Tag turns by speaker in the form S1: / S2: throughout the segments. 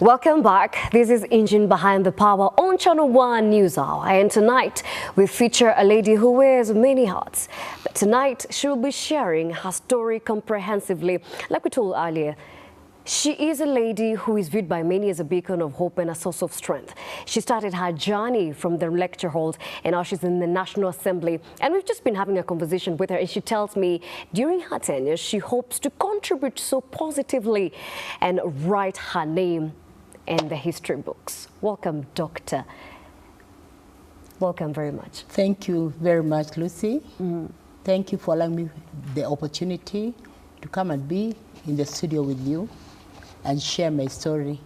S1: Welcome back. This is Engine Behind the Power on Channel 1 News Hour. And tonight we feature a lady who wears many hats. But tonight she will be sharing her story comprehensively. Like we told earlier, she is a lady who is viewed by many as a beacon of hope and a source of strength. She started her journey from the lecture halls and now she's in the National Assembly. And we've just been having a conversation with her and she tells me during her tenure, she hopes to contribute so positively and write her name in the history books. Welcome, Doctor. Welcome very much.
S2: Thank you very much, Lucy. Thank you for allowing me the opportunity to come and be in the studio with you and share my story.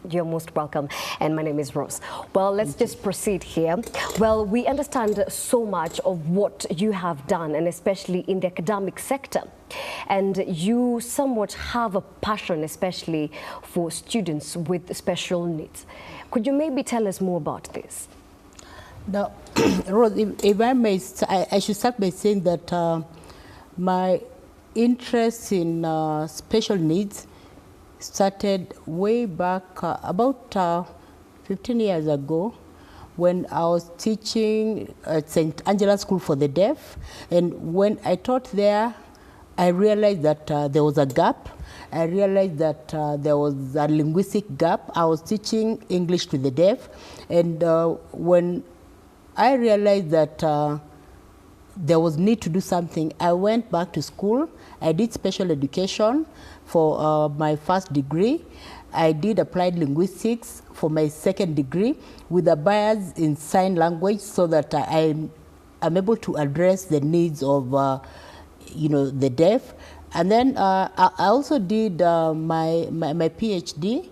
S1: You're most welcome. And my name is Rose. Well, let's just proceed here. Well, we understand so much of what you have done, and especially in the academic sector. And you somewhat have a passion, especially for students with special needs. Could you maybe tell us more about this?
S2: Now, Rose, if I may, I should start by saying that my interest in special needs started way back about 15 years ago when I was teaching at St. Angela School for the Deaf. And when I taught there, I realized that there was a gap. I realized that there was a linguistic gap. I was teaching English to the deaf. And when I realized that there was need to do something, I went back to school. I did special education for my first degree. I did applied linguistics for my second degree with a bias in sign language so that I'm able to address the needs of the deaf. And then I also did my PhD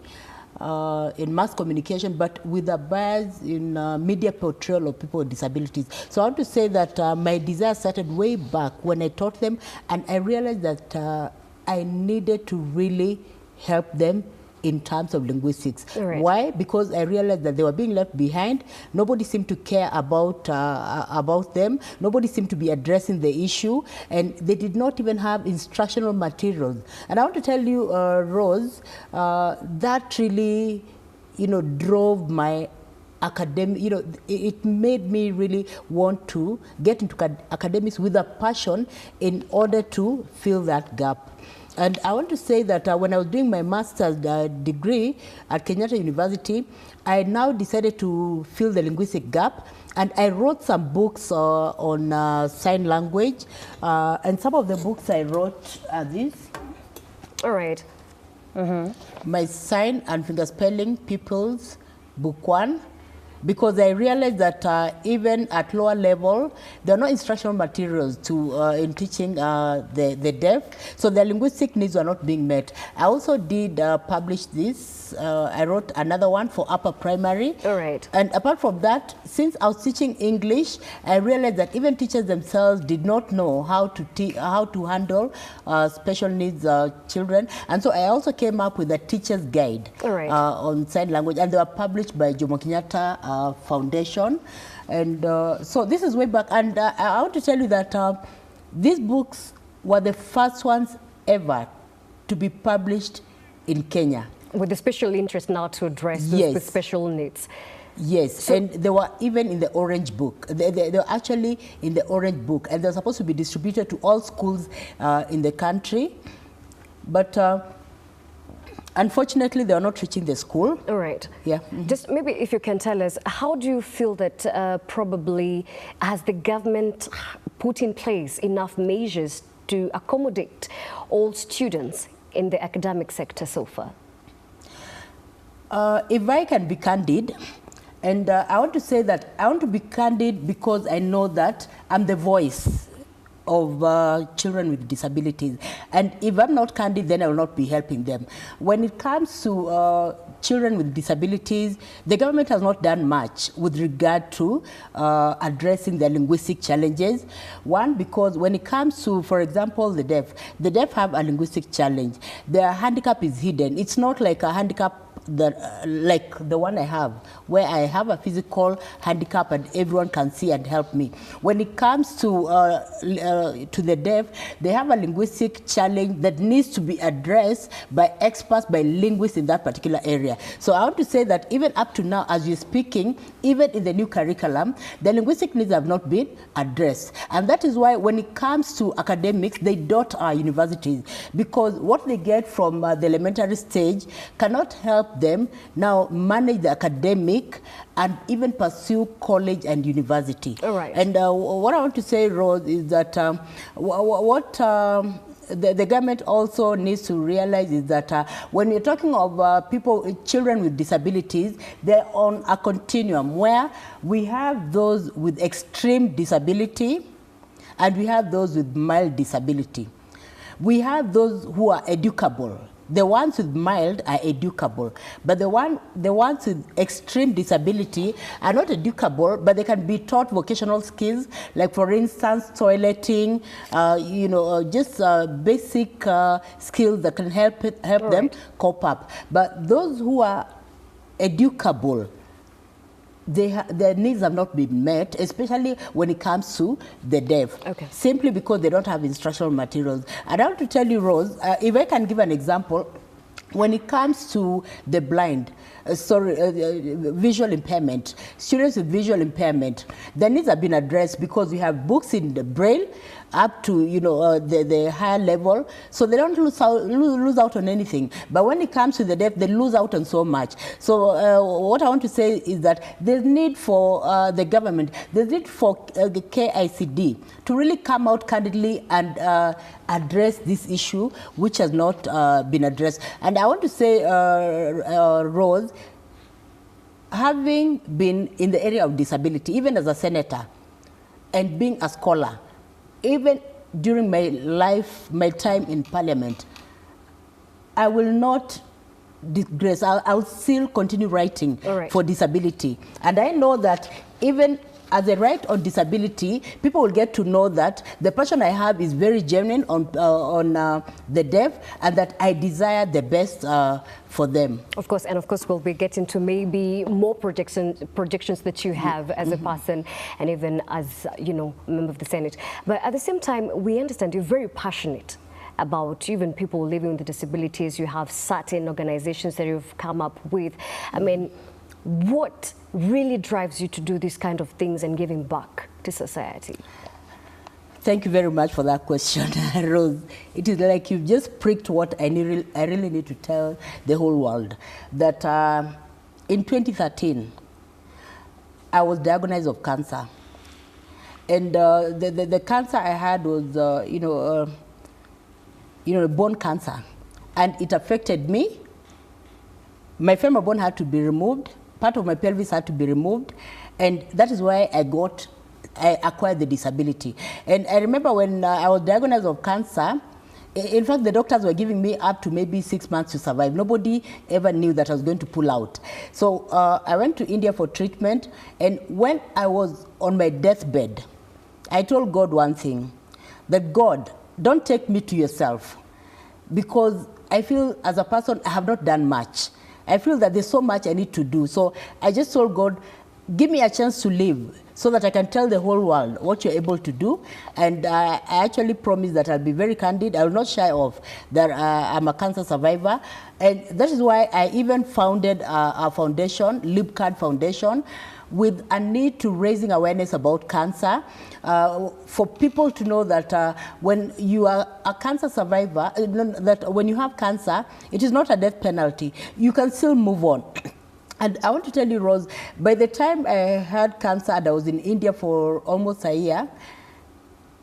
S2: in mass communication, but with a bias in media portrayal of people with disabilities. So I want to say that my desire started way back when I taught them, and I realized that I needed to really help them in terms of linguistics. Right. Why? Because I realized that they were being left behind. Nobody seemed to care about them. Nobody seemed to be addressing the issue, and they did not even have instructional materials. And I want to tell you, Rose, that really, drove my academic, it made me really want to get into academics with a passion in order to fill that gap. And I want to say that when I was doing my master's degree at Kenyatta University, I now decided to fill the linguistic gap. And I wrote some books on sign language. And some of the books I wrote are these.
S1: All right.
S2: My Sign and Fingerspelling Pupils, Book 1. Because I realized that even at lower level, there are no instructional materials in teaching the deaf, so their linguistic needs were not being met. I also did publish this. I wrote another one for upper primary.
S1: All right.
S2: And apart from that, since I was teaching English, I realized that even teachers themselves did not know how to handle special needs children. And so I also came up with a teacher's guide.
S1: All right.
S2: On sign language, and they were published by Jomo Kenyatta Foundation. And so this is way back, and I want to tell you that these books were the first ones ever to be published in Kenya. With
S1: a special interest now to address those with special needs.
S2: Yes, so, and they were even in the Orange Book. They were actually in the Orange Book, and they're supposed to be distributed to all schools in the country. But unfortunately, they are not reaching the school.
S1: All right.
S2: Yeah.
S1: Just maybe if you can tell us, how do you feel that probably has the government put in place enough measures to accommodate all students in the academic sector so far?
S2: If I can be candid, and I want to say that I want to be candid because I know that I'm the voice of children with disabilities. And if I'm not candid, then I will not be helping them. When it comes to children with disabilities, the government has not done much with regard to addressing their linguistic challenges. One, because when it comes to, for example, the deaf have a linguistic challenge. Their handicap is hidden. It's not like a handicap that like the one I have, where I have a physical handicap and everyone can see and help me. When it comes to the deaf, they have a linguistic challenge that needs to be addressed by experts, by linguists in that particular area. So I want to say that even up to now, as you're speaking, even in the new curriculum, the linguistic needs have not been addressed. And that is why when it comes to academics, they dot our universities, because what they get from the elementary stage cannot help them now manage the academic and even pursue college and university.
S1: All right.
S2: And what I want to say, Rose, is that the government also needs to realize is that when you're talking of children with disabilities, they're on a continuum where we have those with extreme disability and we have those with mild disability. We have those who are educable. The ones with mild are educable, but the ones with extreme disability are not educable, but they can be taught vocational skills, like for instance, toileting, just basic skills that can help them cope up. But those who are educable, their needs have not been met, especially when it comes to the deaf, simply because they don't have instructional materials. And I want to tell you, Rose, if I can give an example, when it comes to the blind, visual impairment, students with visual impairment, their needs have been addressed because we have books in the Braille up to the higher level, so they don't lose out on anything. But when it comes to the deaf, they lose out on so much. So what I want to say is that there's need for the government, there's need for the KICD to really come out candidly and address this issue, which has not been addressed. And I want to say, Rose, having been in the area of disability, even as a senator, and being a scholar, even during my time in Parliament, I will not digress. I'll still continue writing for disability. And I know that even as a right on disability, people will get to know that the passion I have is very genuine on the deaf, and that I desire the best for them.
S1: Of course, and of course we'll be getting to maybe more projections that you have as a person and even as, a member of the Senate. But at the same time, we understand you're very passionate about even people living with disabilities. You have certain organizations that you've come up with. I mean, what really drives you to do these kind of things and giving back to society?
S2: Thank you very much for that question, Rose. It is like you've just pricked what I really need to tell the whole world. That in 2013, I was diagnosed of cancer. And the cancer I had was, bone cancer. And it affected me. My femur bone had to be removed. Part of my pelvis had to be removed. And that is why I acquired the disability. And I remember when I was diagnosed of cancer, in fact, the doctors were giving me up to maybe 6 months to survive. Nobody ever knew that I was going to pull out. So I went to India for treatment. And when I was on my deathbed, I told God one thing, that God, don't take me to yourself, because I feel as a person I have not done much. I feel that there's so much I need to do. So I just told God, give me a chance to live so that I can tell the whole world what you're able to do. And I actually promised that I'll be very candid. I will not shy off that I'm a cancer survivor. And that is why I even founded a foundation, LibCard Foundation, with a need to raising awareness about cancer, for people to know that when you are a cancer survivor, that when you have cancer, it is not a death penalty. You can still move on. And I want to tell you, Rose, by the time I had cancer and I was in India for almost a year,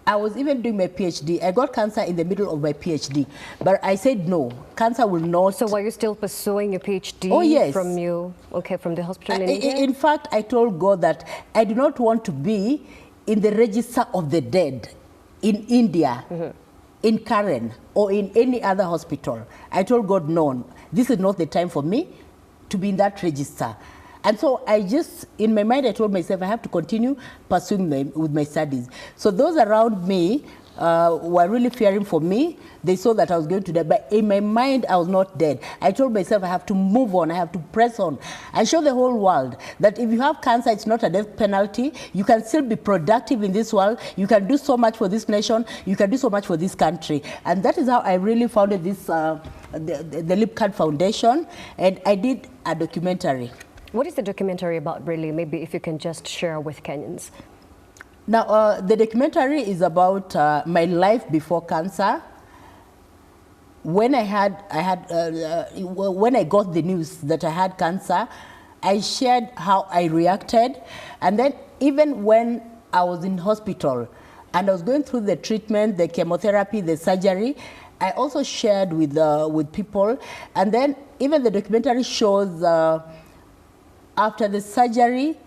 S2: I was even doing my PhD. I got cancer in the middle of my PhD, but I said no, cancer will not. So
S1: were you still pursuing your PhD?
S2: Oh, yes.
S1: From the hospital in India?
S2: In fact, I told God that I do not want to be in the register of the dead in India, in Karen, or in any other hospital. I told God, no, this is not the time for me to be in that register. And so I just, in my mind, I told myself I have to continue pursuing with my studies. So those around me were really fearing for me. They saw that I was going to die, but in my mind, I was not dead. I told myself I have to move on, I have to press on. I show the whole world that if you have cancer, it's not a death penalty. You can still be productive in this world. You can do so much for this nation. You can do so much for this country. And that is how I really founded this, the Lipcard Foundation, and I did a documentary.
S1: What is the documentary about, really? Maybe if you can just share with Kenyans.
S2: Now, the documentary is about my life before cancer. When when I got the news that I had cancer, I shared how I reacted, and then even when I was in hospital and I was going through the treatment, the chemotherapy, the surgery, I also shared with people, and then even the documentary shows after the surgery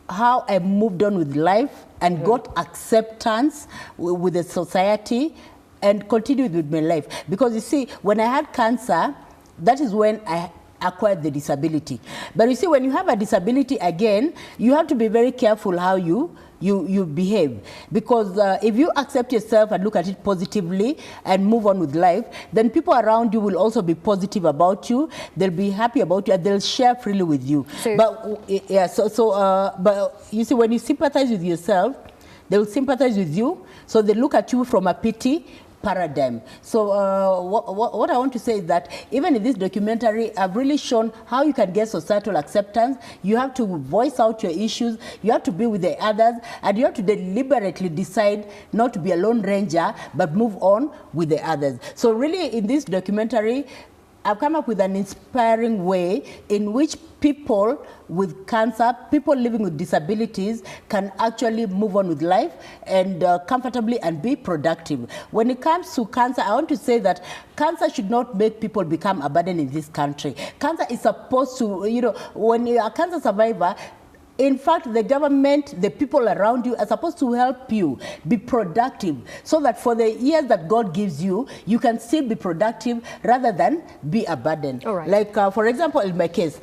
S2: how I moved on with life and got acceptance with the society and continued with my life. Because you see, when I had cancer, that is when I acquired the disability. But you see, when you have a disability again, you have to be very careful how you behave. Because if you accept yourself and look at it positively and move on with life, then people around you will also be positive about you. They'll be happy about you and they'll share freely with you. So, but yeah, but you see, when you sympathize with yourself, they will sympathize with you. So they look at you from a pity paradigm. So what I want to say is that even in this documentary, I've really shown how you can get societal acceptance. You have to voice out your issues, you have to be with the others, and you have to deliberately decide not to be a lone ranger, but move on with the others. So really in this documentary, I've come up with an inspiring way in which people with cancer, people living with disabilities can actually move on with life and comfortably and be productive. When it comes to cancer, I want to say that cancer should not make people become a burden in this country. Cancer is supposed to, you know, when you're a cancer survivor, in fact, the government, the people around you are supposed to help you be productive so that for the years that God gives you, you can still be productive rather than be a burden.
S1: All right.
S2: Like, for example, in my case,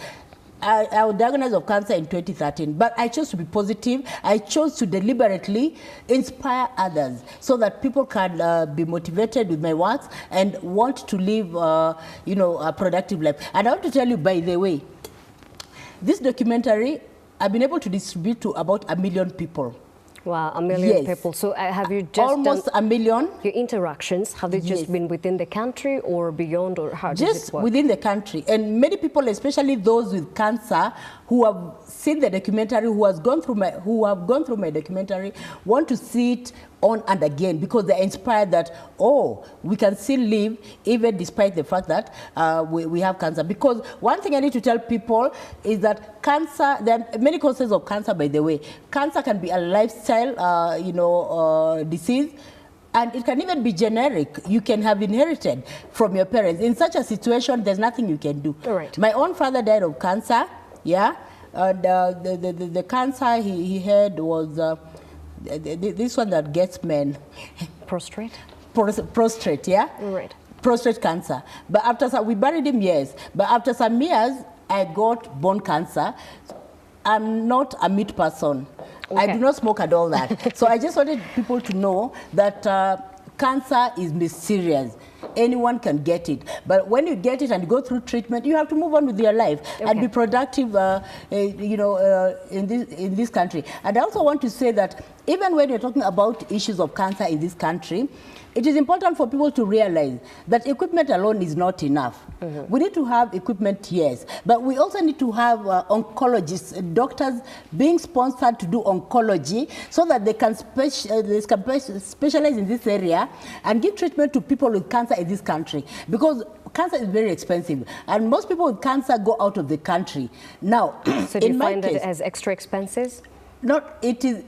S2: I was diagnosed of cancer in 2013, but I chose to be positive. I chose to deliberately inspire others so that people can be motivated with my works and want to live, you know, a productive life. And I want to tell you, by the way, this documentary, I've been able to distribute to about 1 million people.
S1: Wow, 1 million people. So have you just
S2: almost
S1: done
S2: 1 million?
S1: Your interactions, have they just been within the country or beyond, or how does
S2: Just
S1: it work?
S2: within the country. And many people, especially those with cancer, who have seen the documentary, who have gone through my documentary, want to see it on and again because they're inspired that, oh, we can still live even despite the fact that we have cancer. Because one thing I need to tell people is that cancer, there are many causes of cancer, by the way. Cancer can be a lifestyle, you know, disease. And it can even be generic. You can have inherited from your parents. In such a situation, there's nothing you can do.
S1: All right.
S2: My own father died of cancer, yeah. And the cancer he had was this one that gets men.
S1: Prostate?
S2: Prostate, yeah?
S1: Right.
S2: Prostate cancer. But after we buried him, yes. But after some years, I got bone cancer. I'm not a meat person.
S1: Okay.
S2: I do not smoke and all that. So I just wanted people to know that cancer is mysterious. Anyone can get it. But when you get it and go through treatment, you have to move on with your life and be productive, you know, in this country. And I also want to say that even when you're talking about issues of cancer in this country, it is important for people to realize that equipment alone is not enough. We need to have equipment, yes, but we also need to have oncologists, doctors being sponsored to do oncology so that they can specialize in this area and give treatment to people with cancer in this country. Because cancer is very expensive, and most people with cancer go out of the country. Now,
S1: so do you find that it has extra expenses?
S2: Not, it is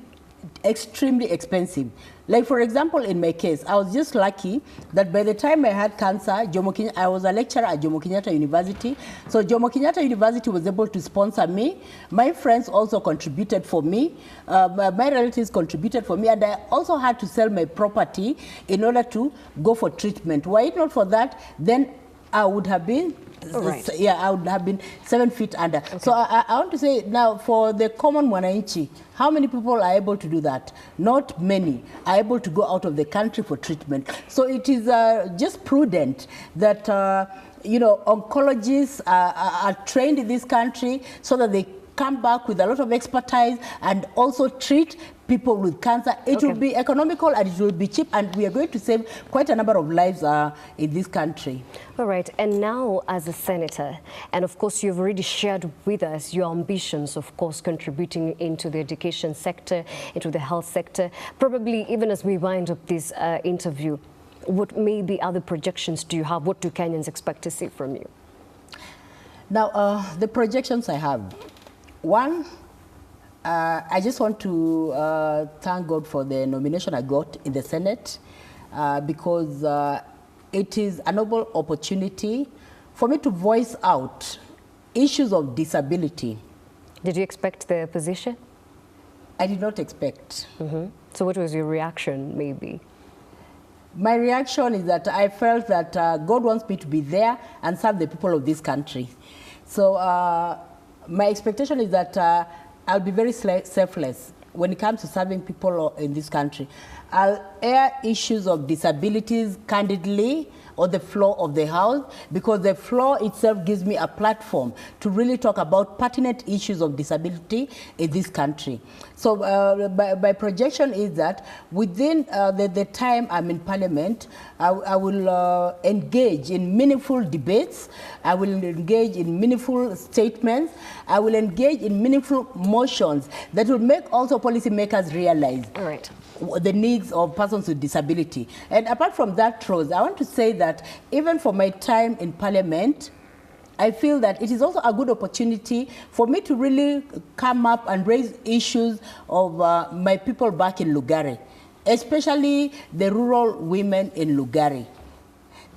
S2: extremely expensive. Like, for example, in my case, I was just lucky that by the time I had cancer, I was a lecturer at Jomo Kenyatta University. So Jomo Kenyatta University was able to sponsor me. My friends also contributed for me. My relatives contributed for me. And I also had to sell my property in order to go for treatment. Were it not for that, then I would have been
S1: Right.
S2: Yeah, I would have been 7 feet under.
S1: Okay.
S2: So I want to say now, for the common mwananchi, how many people are able to do that? Not many are able to go out of the country for treatment. So it is just prudent that oncologists are trained in this country so that they come back with a lot of expertise and also treat people with cancer. It will be economical and it will be cheap, and we are going to save quite a number of lives in this country.
S1: All right, and now as a senator, and of course you've already shared with us your ambitions, of course, contributing into the education sector, into the health sector. Probably even as we wind up this interview, what maybe other projections do you have? What do Kenyans expect to see from you?
S2: Now, the projections I have. One, I just want to thank God for the nomination I got in the Senate because it is a noble opportunity for me to voice out issues of disability.
S1: Did you expect the position?
S2: I did not expect.
S1: So what was your reaction, maybe?
S2: My reaction is that I felt that God wants me to be there and serve the people of this country. So my expectation is that I'll be very selfless when it comes to serving people in this country. I'll air issues of disabilities candidly on the floor of the House, because the floor itself gives me a platform to really talk about pertinent issues of disability in this country. So my projection is that within the time I'm in Parliament, I will engage in meaningful debates, I will engage in meaningful statements, I will engage in meaningful motions that will make also policymakers realize the needs of persons with disability. And apart from that, Rose, I want to say that even for my time in Parliament, I feel that it is also a good opportunity for me to really come up and raise issues of my people back in Lugari, especially the rural women in Lugari,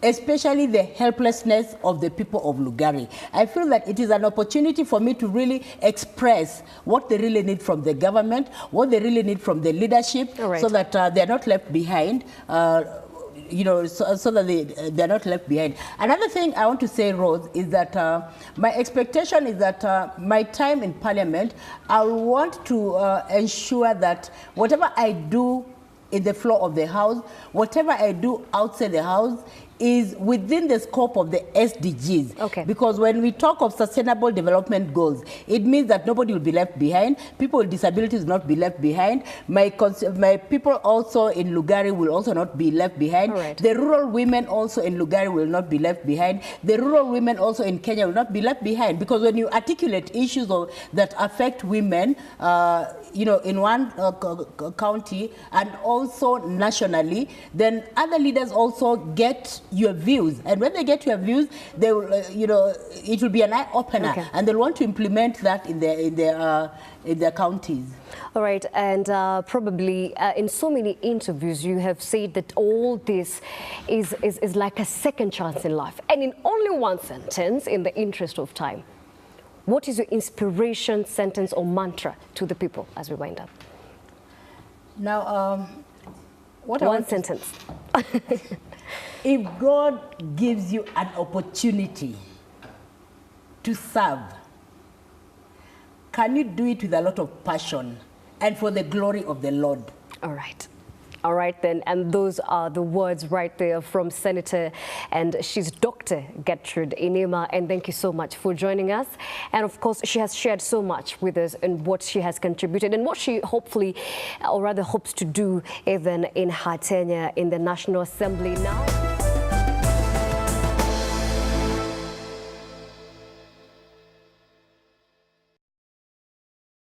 S2: especially the helplessness of the people of Lugari. I feel that it is an opportunity for me to really express what they really need from the government, what they really need from the leadership, so that they're not left behind, so that they're not left behind. Another thing I want to say, Rose, is that my expectation is that my time in Parliament, I want to ensure that whatever I do in the floor of the House, whatever I do outside the House, is within the scope of the SDGs. Because when we talk of sustainable development goals, it means that nobody will be left behind. People with disabilities will not be left behind. My people also in Lugari will also not be left behind. The rural women also in Lugari will not be left behind. The rural women also in Kenya will not be left behind. Because when you articulate issues that affect women, in one county and also nationally, then other leaders also get your views, and when they get your views, they will, it will be an eye-opener, and they'll want to implement that in their counties.
S1: All right, and probably in so many interviews, you have said that all this is like a second chance in life. And in only one sentence, in the interest of time, what is your inspiration, sentence, or mantra to the people as we wind up?
S2: Now,
S1: one sentence.
S2: If God gives you an opportunity to serve, can you do it with a lot of passion and for the glory of the Lord?
S1: All right. All right, then, and those are the words right there from Senator, and she's Dr.Getrude Musuruve, and thank you so much for joining us. And of course, she has shared so much with us and what she has contributed and what she hopefully, or rather hopes to do even in her tenure in the National Assembly now.